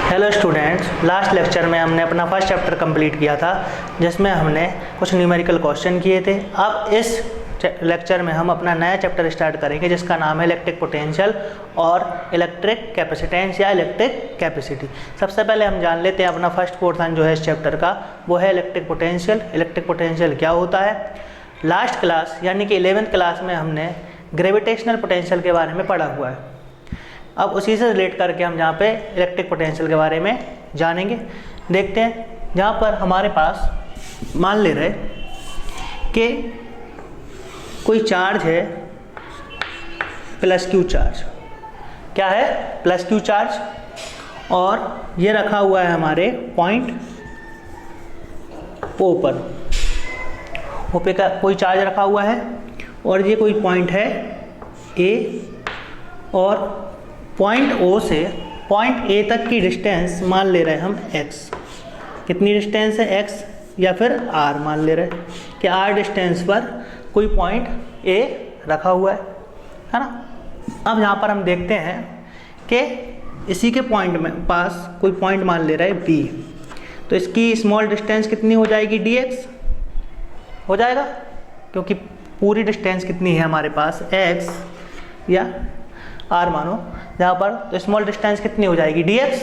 Hello students, last lecture में हमने अपना फर्स्ट चैप्टर कंप्लीट किया था जिसमें हमने कुछ न्यूमेरिकल क्वेश्चन किए थे। अब इस लेक्चर में हम अपना नया चैप्टर स्टार्ट करेंगे जिसका नाम है इलेक्ट्रिक पोटेंशियल और इलेक्ट्रिक कैपेसिटेंस या इलेक्ट्रिक कैपेसिटी। सबसे पहले हम जान लेते हैं अपना फर्स्ट पोर्शन जो है इस चैप्टर का, वो है इलेक्ट्रिक पोटेंशियल। इलेक्ट्रिक पोटेंशियल क्या होता है? लास्ट क्लास यानी कि 11th क्लास में हमने ग्रेविटेशनल पोटेंशियल के बारे में पढ़ा हुआ है। अब उसी से रिलेट करके हम यहाँ पे इलेक्ट्रिक पोटेंशियल के बारे में जानेंगे। देखते हैं, जहाँ पर हमारे पास मान ले रहे कि कोई चार्ज है प्लस क्यू चार्ज। क्या है? Plus Q charge. और ये रखा हुआ है हमारे पॉइंट ओ पर। ओ पे का कोई चार्ज रखा हुआ है और ये कोई पॉइंट है ए, और पॉइंट ओ से पॉइंट ए तक की डिस्टेंस मान ले रहे हैं हम x। कितनी डिस्टेंस है? x, या फिर r मान ले रहे हैं कि r डिस्टेंस पर कोई पॉइंट a रखा हुआ है ना। अब यहाँ पर हम देखते हैं कि इसी के पॉइंट में पास कोई पॉइंट मान ले रहा है b, तो इसकी स्मॉल डिस्टेंस कितनी हो जाएगी? dx हो जाएगा, क्योंकि पूरी डिस्टेंस कितनी है हमारे पास? x या r मानो जहाँ पर, तो स्मॉल डिस्टेंस कितनी हो जाएगी? dx।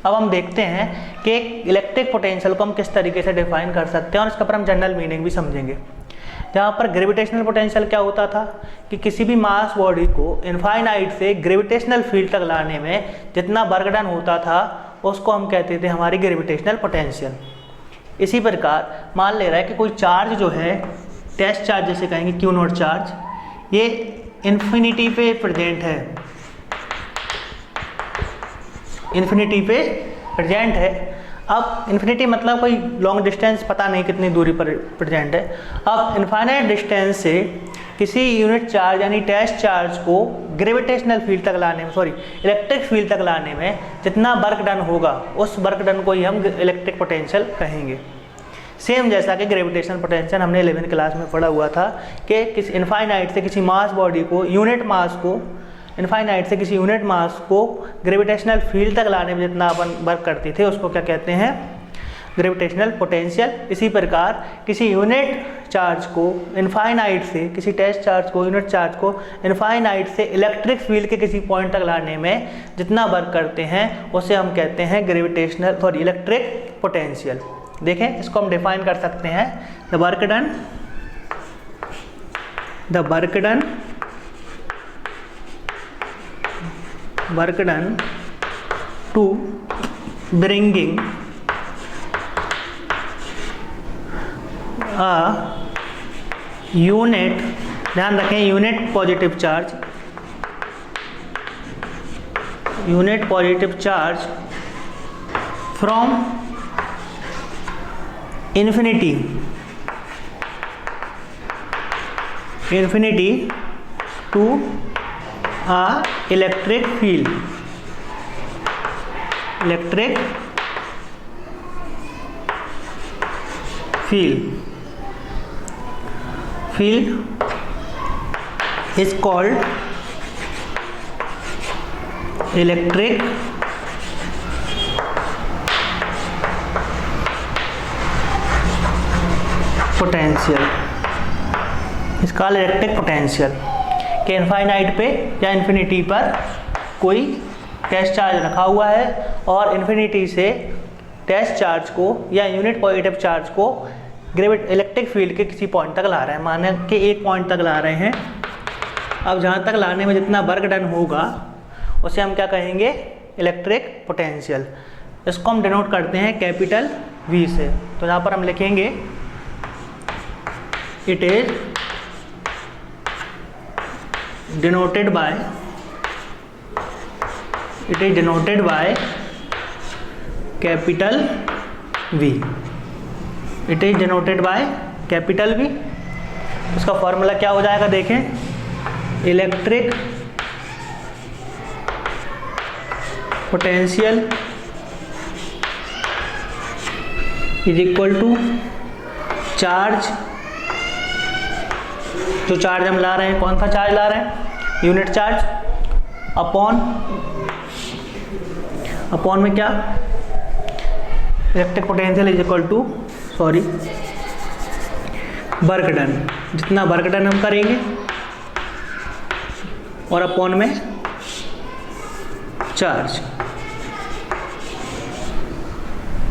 अब हम देखते हैं कि इलेक्ट्रिक पोटेंशियल को हम किस तरीके से डिफाइन कर सकते हैं और इसका पर हम जनरल मीनिंग भी समझेंगे। जहाँ पर ग्रेविटेशनल पोटेंशियल क्या होता था कि किसी भी मास बॉडी को इनफाइनाइट से ग्रेविटेशनल फील्ड तक लाने में जितना वर्क डन होता था उसको हम कहते थे हमारी ग्रेविटेशनल पोटेंशियल। इसी प्रकार मान ले रहा है कि कोई चार्ज जो है, टेस्ट चार्ज जैसे कहेंगे क्यू नॉट चार्ज, ये इन्फिनिटी पे प्रेजेंट है, इन्फिनिटी पे प्रेजेंट है। अब इन्फिनिटी मतलब कोई लॉन्ग डिस्टेंस पता नहीं कितनी दूरी पर प्रेजेंट है। अब इनफाइनाइट डिस्टेंस से किसी यूनिट चार्ज यानी टेस्ट चार्ज को ग्रेविटेशनल फील्ड तक लाने में, इलेक्ट्रिक फील्ड तक लाने में जितना वर्क डन होगा उस वर्क डन को ही हम इलेक्ट्रिक पोटेंशियल कहेंगे। सेम जैसा कि ग्रेविटेशनल पोटेंशियल हमने 11th क्लास में पढ़ा हुआ था कि किसी इनफाइनाइट से किसी मास बॉडी को, यूनिट मास को, इनफाइनाइट से किसी यूनिट मास को ग्रेविटेशनल फील्ड तक लाने में जितना अपन वर्क करते थे उसको क्या कहते हैं? Gravitational potential. इसी प्रकार किसी यूनिट चार्ज को इनफाइनाइट से, किसी टेस्ट चार्ज को, यूनिट चार्ज को इनफाइनाइट से इलेक्ट्रिक फील्ड के किसी पॉइंट तक लाने में जितना वर्क करते हैं उसे हम कहते हैं इलेक्ट्रिक पोटेंशियल। देखें, इसको हम डिफाइन कर सकते हैं, the work done to bringing a unit, ध्यान रखें, unit positive charge from infinity to a electric field is called electric potential. इसका इलेक्ट्रिक पोटेंशियल के इनफाइनाइट पे या इन्फिनिटी पर कोई टेस्ट चार्ज रखा हुआ है और इन्फिनिटी से टेस्ट चार्ज को या यूनिट पॉजिटिव चार्ज को इलेक्ट्रिक फील्ड के किसी पॉइंट तक ला रहे हैं, माने कि एक पॉइंट तक ला रहे हैं। अब जहाँ तक लाने में जितना वर्क डन होगा उसे हम क्या कहेंगे? Electric potential. इसको हम डिनोट करते हैं कैपिटल V से। तो यहाँ पर हम लिखेंगे it is denoted by capital V। it is denoted by capital V। उसका फॉर्मूला क्या हो जाएगा? देखें, electric potential is equal to charge, जो चार्ज हम ला रहे हैं, कौन सा चार्ज ला रहे हैं? यूनिट चार्ज, अपॉन अपॉन में क्या, electric potential is equal to work done, जितना वर्क डन हम करेंगे और अपॉन में चार्ज।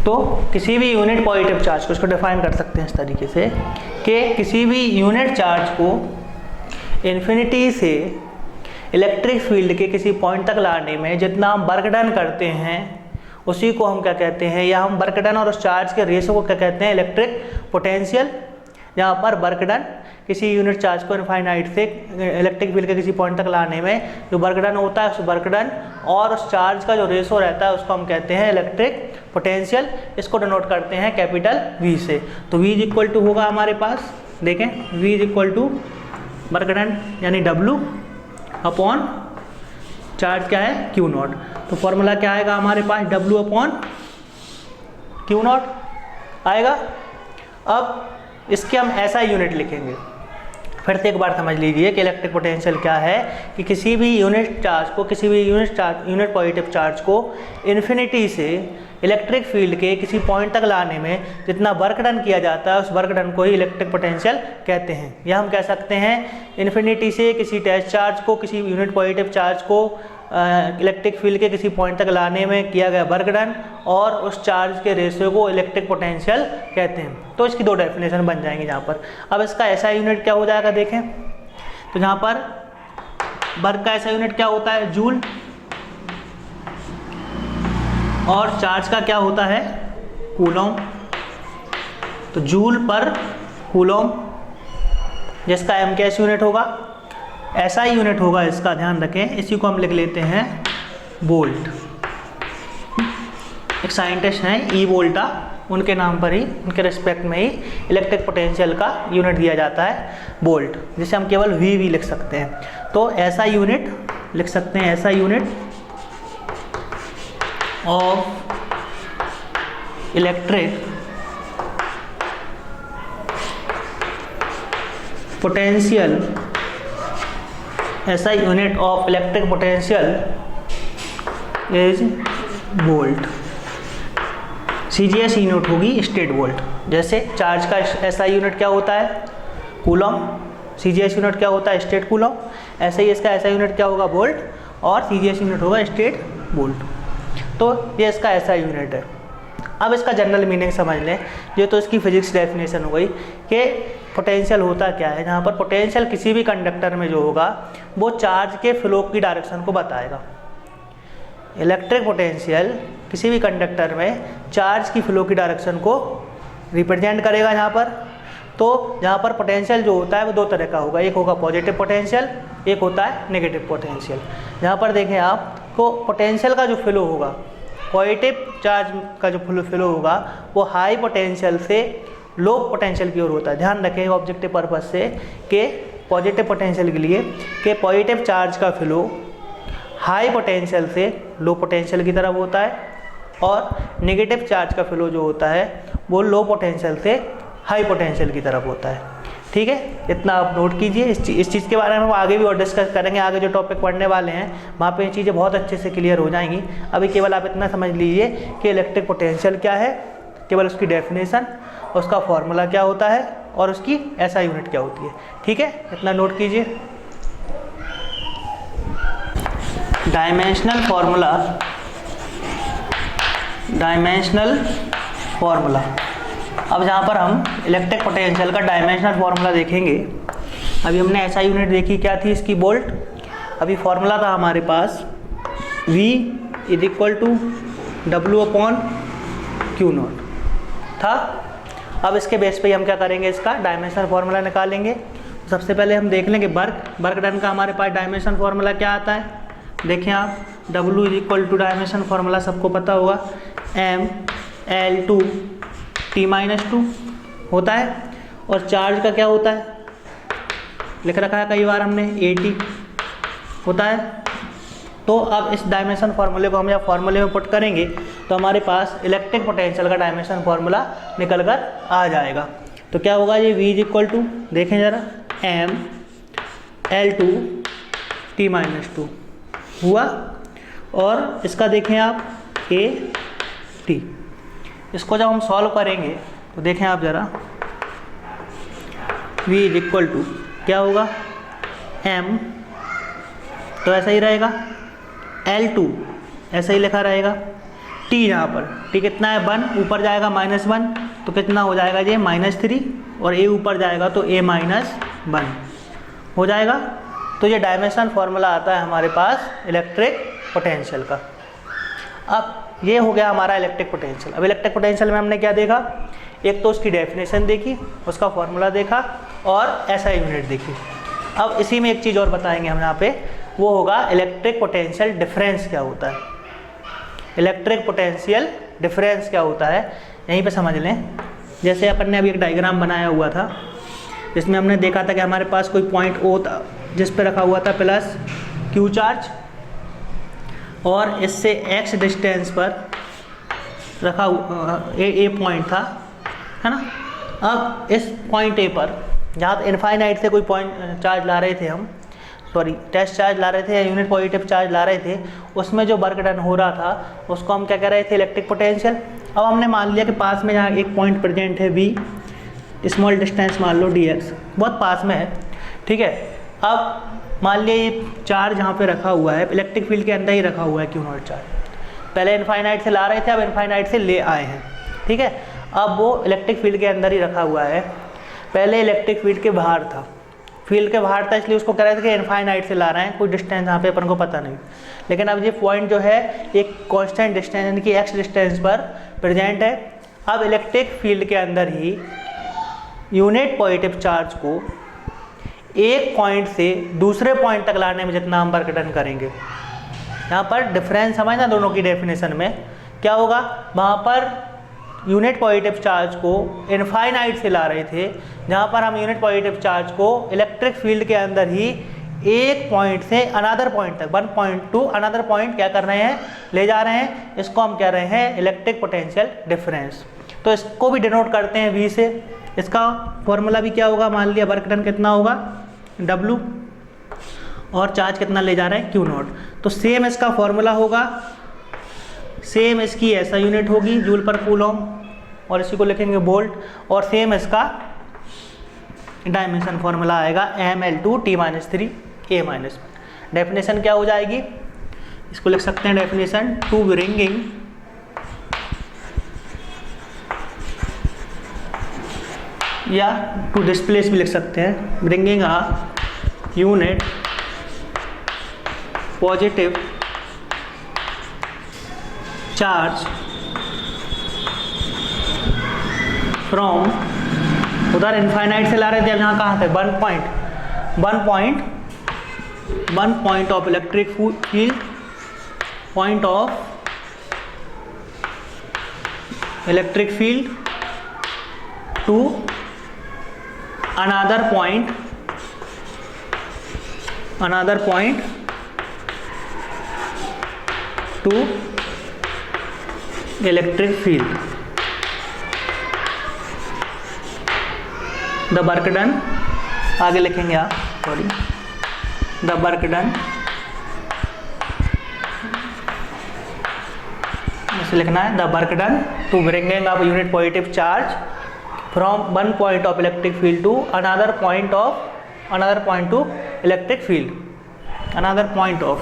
तो किसी भी यूनिट पॉजिटिव चार्ज को, इसको डिफाइन कर सकते हैं इस तरीके से कि किसी भी यूनिट चार्ज को इन्फिनिटी से इलेक्ट्रिक फील्ड के किसी पॉइंट तक लाने में जितना हम वर्क डन करते हैं उसी को हम क्या कहते हैं, या हम वर्क डन और उस चार्ज के रेशो को क्या कहते हैं, इलेक्ट्रिक पोटेंशियल। यहाँ पर वर्क डन किसी यूनिट चार्ज को इनफाइनाइट से इलेक्ट्रिक फील्ड के किसी पॉइंट तक लाने में जो वर्क डन होता है, उस वर्क डन और उस चार्ज का जो रेशो रहता है उसको हम कहते हैं इलेक्ट्रिक पोटेंशियल। इसको डिनोट करते हैं कैपिटल V से। तो V इज इक्वल टू होगा हमारे पास, देखें V is equal to work done यानी W अपॉन चार्ज क्या है Q नॉट। तो फॉर्मूला क्या आएगा हमारे पास, W अपॉन Q नॉट आएगा। अब इसके हम ऐसा यूनिट लिखेंगे, फिर से एक बार समझ लीजिए कि इलेक्ट्रिक पोटेंशियल क्या है कि किसी भी यूनिट चार्ज को, किसी भी यूनिट पॉजिटिव चार्ज को इन्फिनिटी से इलेक्ट्रिक फील्ड के किसी पॉइंट तक लाने में जितना वर्क डन किया जाता है उस वर्क डन को ही इलेक्ट्रिक पोटेंशियल कहते हैं। या हम कह सकते हैं इन्फिनिटी से किसी टेस्ट चार्ज को, किसी यूनिट पॉजिटिव चार्ज को इलेक्ट्रिक फील्ड के किसी पॉइंट तक लाने में किया गया वर्क डन और उस चार्ज के रेशियो को इलेक्ट्रिक पोटेंशियल कहते हैं। तो इसकी दो डेफिनेशन बन जाएंगी यहाँ पर। अब इसका ऐसा यूनिट क्या हो जाएगा, देखें तो यहाँ पर वर्क का ऐसा यूनिट क्या होता है, जूल, और चार्ज का क्या होता है, कूलॉम। तो जूल पर कूलॉम, जिसका एमकेएस यूनिट होगा, ऐसा ही यूनिट होगा इसका, ध्यान रखें। इसी को हम लिख लेते हैं वोल्ट। एक साइंटिस्ट हैं ई वोल्टा, उनके नाम पर ही, उनके रिस्पेक्ट में ही इलेक्ट्रिक पोटेंशियल का यूनिट दिया जाता है वोल्ट, जिसे हम केवल वी लिख सकते हैं। तो ऐसा यूनिट लिख सकते हैं, ऐसा यूनिट ऑफ इलेक्ट्रिक पोटेंशियल, ऐसा unit of electric potential is volt. CGS unit होगी स्टेट वोल्ट। जैसे चार्ज का ऐसा यूनिट क्या होता है, कूलॉम, CGS यूनिट क्या होता है, स्टेट कूलॉम। ऐसे ही इसका ऐसा यूनिट क्या होगा, वोल्ट, और CGS यूनिट होगा स्टेट वोल्ट। तो ये इसका ऐसा यूनिट है। अब इसका जनरल मीनिंग समझ लें, ये तो इसकी फिजिक्स डेफिनेशन हो गई कि पोटेंशियल होता क्या है। जहाँ पर पोटेंशियल किसी भी कंडक्टर में जो होगा वो चार्ज के फ्लो की डायरेक्शन को बताएगा। इलेक्ट्रिक पोटेंशियल किसी भी कंडक्टर में चार्ज की फ्लो की डायरेक्शन को रिप्रेजेंट करेगा यहाँ पर। तो यहाँ पर पोटेंशियल जो होता है वो दो तरह का होगा, एक होगा पॉजिटिव पोटेंशियल, एक होता है नेगेटिव पोटेंशियल। यहाँ पर देखें आपको पोटेंशियल का जो फ्लो होगा, पॉजिटिव चार्ज का जो फ्लो होगा वो हाई पोटेंशियल से लो पोटेंशियल की ओर होता है। ध्यान रखें ऑब्जेक्टिव पर्पज से कि पॉजिटिव पोटेंशियल के लिए कि पॉजिटिव चार्ज का फ्लो हाई पोटेंशियल से लो पोटेंशियल की तरफ होता है और नेगेटिव चार्ज का फ्लो जो होता है वो लो पोटेंशियल से हाई पोटेंशियल की तरफ होता है। ठीक है, इतना आप नोट कीजिए। इस चीज़ के बारे में हम आगे भी और डिस्कस करेंगे, आगे जो टॉपिक पढ़ने वाले हैं वहाँ पे ये चीज़ें बहुत अच्छे से क्लियर हो जाएंगी। अभी केवल आप इतना समझ लीजिए कि इलेक्ट्रिक पोटेंशियल क्या है, केवल उसकी डेफिनेशन, उसका फॉर्मूला क्या होता है और उसकी ऐसा यूनिट क्या होती है। ठीक है, इतना नोट कीजिए। Dimensional formula, dimensional formula. अब जहाँ पर हम इलेक्ट्रिक पोटेंशियल का डायमेंशनल फार्मूला देखेंगे, अभी हमने ऐसा यूनिट देखी क्या थी इसकी, वोल्ट। अभी फार्मूला था हमारे पास V is equal to W upon Q nought था। अब इसके बेस पे हम क्या करेंगे, इसका डायमेंशनल फार्मूला निकालेंगे। सबसे पहले हम देख लेंगे वर्क डन का हमारे पास डायमेंशन फार्मूला क्या आता है। देखें आप, W is equal to dimension formula सबको पता होगा, M/L/2T-2 होता है। और चार्ज का क्या होता है, लिख रखा है कई बार हमने, AT होता है। तो अब इस डायमेंशन फार्मूले को हम जब फार्मूले में पुट करेंगे तो हमारे पास इलेक्ट्रिक पोटेंशियल का डायमेंशन फार्मूला निकल कर आ जाएगा। तो क्या होगा ये, V इज इक्वल टू, देखें ज़रा, M/L/2T-2 हुआ। और इसका देखें आप, ए टी। इसको जब हम सॉल्व करेंगे तो देखें आप ज़रा, v इज इक्वल टू क्या होगा, m, तो ऐसा ही रहेगा, L2 ऐसा ही लिखा रहेगा, t यहाँ पर t कितना है 1, ऊपर जाएगा -1 तो कितना हो जाएगा ये -3, और a ऊपर जाएगा तो a -1 हो जाएगा। तो ये डायमेंशन फॉर्मूला आता है हमारे पास इलेक्ट्रिक पोटेंशियल का। अब ये हो गया हमारा इलेक्ट्रिक पोटेंशियल। अब इलेक्ट्रिक पोटेंशियल में हमने क्या देखा, एक तो उसकी डेफिनेशन देखी, उसका फॉर्मूला देखा और एसआई यूनिट देखी। अब इसी में एक चीज़ और बताएंगे हम यहाँ पे, वो होगा इलेक्ट्रिक पोटेंशियल डिफरेंस क्या होता है। इलेक्ट्रिक पोटेंशियल डिफरेंस क्या होता है यहीं पे समझ लें। जैसे अपन ने अभी एक डायग्राम बनाया हुआ था जिसमें हमने देखा था कि हमारे पास कोई पॉइंट ओ था जिस पे रखा हुआ था प्लस क्यू चार्ज, और इससे x डिस्टेंस पर रखा ए पॉइंट था, है ना। अब इस पॉइंट ए पर जहाँ इनफाइनाइट से कोई पॉइंट चार्ज ला रहे थे हम, सॉरी टेस्ट चार्ज ला रहे थे या यूनिट पॉजिटिव चार्ज ला रहे थे, उसमें जो वर्क डन हो रहा था उसको हम क्या कह रहे थे, इलेक्ट्रिक पोटेंशियल। अब हमने मान लिया कि पास में जहाँ एक पॉइंट प्रेजेंट है v, स्मॉल डिस्टेंस मान लो dx, बहुत पास में है, ठीक है। अब मान लिया ये चार्ज यहाँ पे रखा हुआ है, इलेक्ट्रिक फील्ड के अंदर ही रखा हुआ है क्यू नॉट चार्ज, पहले इनफाइनाइट से ला रहे थे, अब इनफाइनाइट से ले आए हैं, ठीक है। अब वो इलेक्ट्रिक फील्ड के अंदर ही रखा हुआ है, पहले इलेक्ट्रिक फील्ड के बाहर था, फील्ड के बाहर था इसलिए उसको कह रहे थे कि इनफाइनाइट से ला रहे हैं, कोई डिस्टेंस यहाँ पे अपन को पता नहीं। लेकिन अब ये पॉइंट जो है एक कांस्टेंट डिस्टेंस यानी कि x डिस्टेंस पर प्रेजेंट है। अब इलेक्ट्रिक फील्ड के अंदर ही यूनिट पॉजिटिव चार्ज को एक पॉइंट से दूसरे पॉइंट तक लाने में जितना हम वर्क डन करेंगे, यहाँ पर डिफरेंस समझना दोनों की डेफिनेशन में क्या होगा, वहाँ पर यूनिट पॉजिटिव चार्ज को इनफाइनाइट से ला रहे थे, जहाँ पर हम यूनिट पॉजिटिव चार्ज को इलेक्ट्रिक फील्ड के अंदर ही एक पॉइंट से अनदर पॉइंट तक, one point two another point क्या कर रहे हैं, ले जा रहे हैं। इसको हम कह रहे हैं इलेक्ट्रिक पोटेंशियल डिफरेंस। तो इसको भी डिनोट करते हैं V से। इसका फॉर्मूला भी क्या होगा, मान लिया वर्क डन कितना होगा W और चार्ज कितना ले जा रहे हैं Q नॉट। तो सेम इसका फॉर्मूला होगा, सेम इसकी ऐसा यूनिट होगी जूल पर कूलॉम, और इसी को लिखेंगे वोल्ट, और सेम इसका डायमेंशन फॉर्मूला आएगा mL2 T-3 A-1। डेफिनेशन क्या हो जाएगी, इसको लिख सकते हैं डेफिनेशन, टू ब्रिंगिंग या टू डिस्प्लेस भी लिख सकते हैं, bringing a unit positive charge from, उधर इनफाइनाइट से ला रहे थे, अब यहाँ कहाँ थे, one point of electric field, point of electric field to another point to electric field. The work done, आगे लिखेंगे आप, सॉरी, the work done, ऐसे लिखना है, the work done to bringing up unit positive charge from one point of electric field to another point to electric field, another point of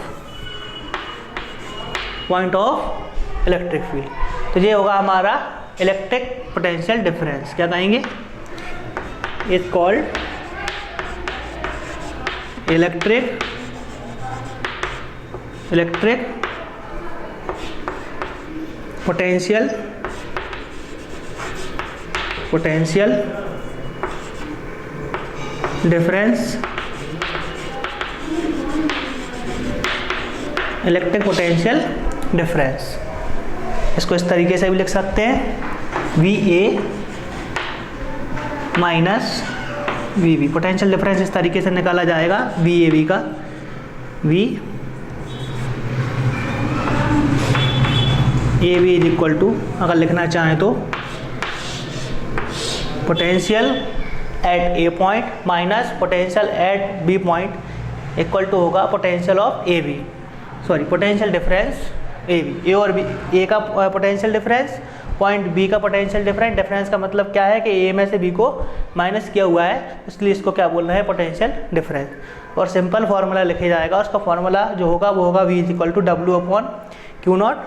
electric field। तो ये होगा हमारा इलेक्ट्रिक पोटेंशियल डिफरेंस। क्या कहेंगे, is called electric potential difference, electric potential difference. इसको इस तरीके से भी लिख सकते हैं, VA minus VB। Potential difference इस तरीके से निकाला जाएगा, VAB का, VAB इज इक्वल टू, अगर लिखना चाहें तो potential at A point minus potential at B point equal to होगा potential of AB, sorry potential difference A B, A और बी, ए का पोटेंशियल डिफरेंस, पॉइंट बी का potential difference. Difference का मतलब क्या है कि ए में से बी को माइनस किया हुआ है, इसलिए इसको क्या बोल रहे हैं, पोटेंशियल डिफरेंस। और सिंपल फार्मूला लिखा जाएगा, उसका फार्मूला जो होगा वो होगा V is equal to W upon Q nought,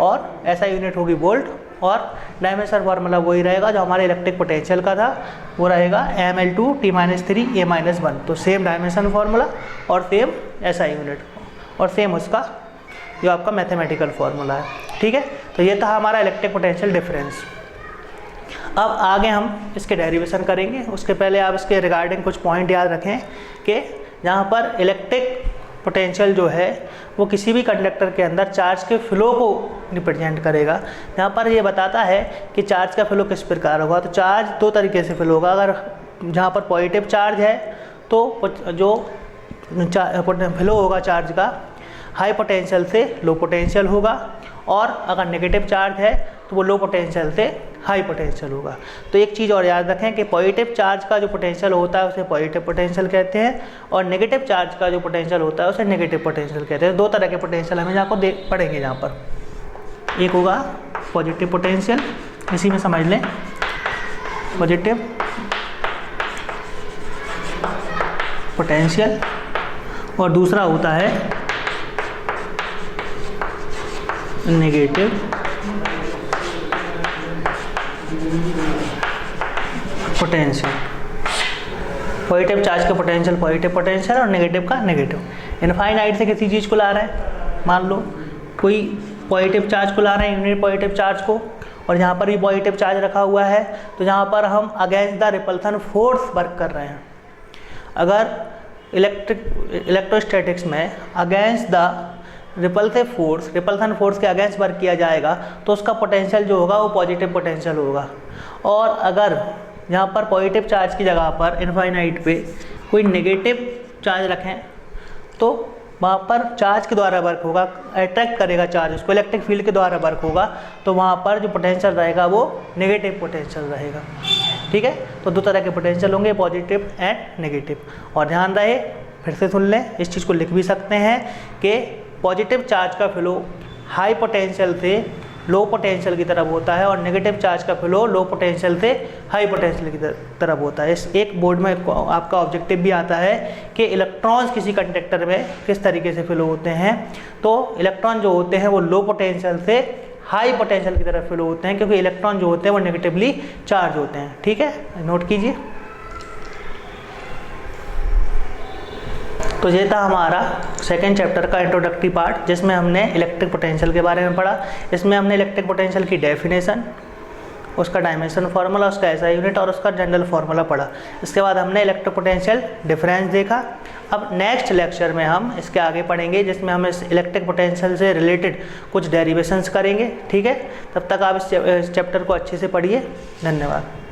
और ऐसा यूनिट होगी वोल्ट, और डायमेंशन फार्मूला वही रहेगा जो हमारे इलेक्ट्रिक पोटेंशियल का था, वो रहेगा mL2T-3 A-1। तो सेम डायमेंशन फार्मूला और सेम ऐसा यूनिट और सेम उसका जो आपका मैथमेटिकल फार्मूला है, ठीक है। तो ये था हमारा इलेक्ट्रिक पोटेंशियल डिफरेंस। अब आगे हम इसके डेरिवेशन करेंगे, उसके पहले आप इसके रिगार्डिंग कुछ पॉइंट याद रखें कि जहाँ पर इलेक्ट्रिक पोटेंशियल जो है वो किसी भी कंडक्टर के अंदर चार्ज के फ्लो को रिप्रेजेंट करेगा। यहाँ पर ये बताता है कि चार्ज का फ्लो किस प्रकार होगा। तो चार्ज दो तरीके से फ्लो होगा। अगर जहाँ पर पॉजिटिव चार्ज है तो जो फ्लो होगा चार्ज का हाई पोटेंशियल से लो पोटेंशियल होगा, और अगर नेगेटिव चार्ज है तो वो लो पोटेंशियल से हाई पोटेंशियल होगा। तो एक चीज़ और याद रखें कि पॉजिटिव चार्ज का जो पोटेंशियल होता है उसे पॉजिटिव पोटेंशियल कहते हैं, और नेगेटिव चार्ज का जो पोटेंशियल होता है उसे नेगेटिव पोटेंशियल कहते हैं। दो तरह के पोटेंशियल हमें यहाँ को पढ़ेंगे। यहाँ पर एक होगा पॉजिटिव पोटेंशियल, इसी में समझ लें पॉजिटिव पोटेंशियल, और दूसरा होता है नेगेटिव पोटेंशियल। पॉजिटिव चार्ज का पोटेंशियल पॉजिटिव पोटेंशियल और नेगेटिव का नेगेटिव। इनफाइनाइट से किसी चीज़ को ला रहे हैं, मान लो कोई पॉजिटिव चार्ज को ला रहे हैं, यूनिट पॉजिटिव चार्ज को, और यहाँ पर भी पॉजिटिव चार्ज रखा हुआ है, तो यहाँ पर हम against the repulsion force work कर रहे हैं। अगर इलेक्ट्रोस्टैटिक्स में against the repulsive force, repulsion force के अगेंस्ट वर्क किया जाएगा तो उसका पोटेंशियल जो होगा वो पॉजिटिव पोटेंशियल होगा। और अगर यहाँ पर पॉजिटिव चार्ज की जगह पर इनफाइनाइट पे कोई नेगेटिव चार्ज रखें तो वहाँ पर चार्ज के द्वारा वर्क होगा, अट्रैक्ट करेगा चार्ज उसको, इलेक्ट्रिक फील्ड के द्वारा वर्क होगा, तो वहाँ पर जो पोटेंशियल रहेगा वो नेगेटिव पोटेंशियल रहेगा, ठीक है। तो दो तरह के पोटेंशियल होंगे, पॉजिटिव एंड नेगेटिव। और ध्यान रहे, फिर से सुन लें, इस चीज़ को लिख भी सकते हैं कि पॉजिटिव चार्ज का फ्लो हाई पोटेंशियल से लो पोटेंशियल की तरफ होता है, और नेगेटिव चार्ज का फ्लो लो पोटेंशियल से हाई पोटेंशियल की तरफ होता है। इस एक बोर्ड में आपका ऑब्जेक्टिव भी आता है कि इलेक्ट्रॉन्स किसी कंडक्टर में किस तरीके से फ्लो होते हैं। तो इलेक्ट्रॉन जो होते हैं वो लो पोटेंशियल से हाई पोटेंशियल की तरफ फ्लो होते हैं, क्योंकि इलेक्ट्रॉन जो होते हैं वो नेगेटिवली चार्ज होते हैं, ठीक है, नोट कीजिए। तो ये था हमारा सेकेंड चैप्टर का इंट्रोडक्टरी पार्ट, जिसमें हमने इलेक्ट्रिक पोटेंशियल के बारे में पढ़ा। इसमें हमने इलेक्ट्रिक पोटेंशियल की डेफिनेशन, उसका डायमेंशन फार्मूला, उसका एसआई यूनिट और उसका जनरल फार्मूला पढ़ा। इसके बाद हमने इलेक्ट्रिक पोटेंशियल डिफरेंस देखा। अब नेक्स्ट लेक्चर में हम इसके आगे पढ़ेंगे, जिसमें हम इस इलेक्ट्रिक पोटेंशियल से रिलेटेड कुछ डेरिवेशंस करेंगे, ठीक है। तब तक आप इस चैप्टर को अच्छे से पढ़िए। धन्यवाद।